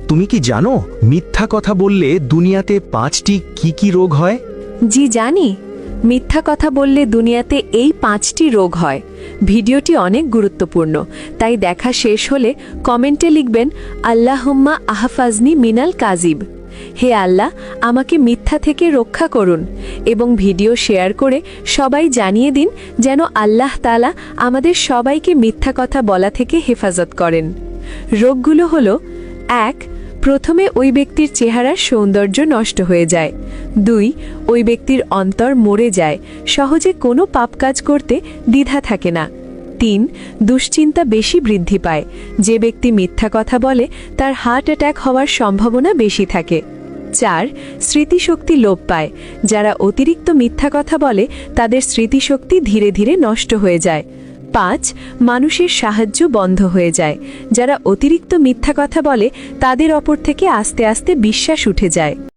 তুমি কি জানো মিথ্যা কথা বললে দুনিয়াতে 5টি কি রোগ হয়? জি জানি। মিথ্যা কথা বললে দুনিয়াতে এই 5টি রোগ হয়। ভিডিওটি অনেক গুরুত্বপূর্ণ, তাই দেখা শেষ হলে কমেন্টে লিখবেন আল্লাহুম্মা আহফাজনি মিনাল কাজিব। হে আল্লাহ, আমাকে মিথ্যা থেকে রক্ষা করুন, এবং ভিডিও শেয়ার করে সবাই জানিয়ে দিন যেন আল্লাহ তাআলা আমাদের সবাইকে মিথ্যা কথা বলা থেকে হেফাজত করেন। রোগগুলো হলো: 1. প্রথমে ওই ব্যক্তির চেহারার সৌন্দর্য নষ্ট হয়ে যায়। 2. ওই ব্যক্তির অন্তর মরে যায়, সহজে কোনো পাপ কাজ করতে দ্বিধা থাকে না। 3. দুশ্চিন্তা বেশি বৃদ্ধি পায়। যে ব্যক্তি মিথ্যা কথা বলে তার হার্ট অ্যাটাক হওয়ার সম্ভাবনা বেশি থাকে। 4. স্মৃতিশক্তি লোপ পায়। যারা অতিরিক্ত মিথ্যা কথা বলে তাদের স্মৃতিশক্তি ধীরে ধীরে নষ্ট হয়ে যায়। 5. মানুষের সাহায্য বন্ধ হয়ে যায়। যারা অতিরিক্ত মিথ্যা কথা বলে তাদের অপর থেকে আস্তে আস্তে বিশ্বাস উঠে যায়।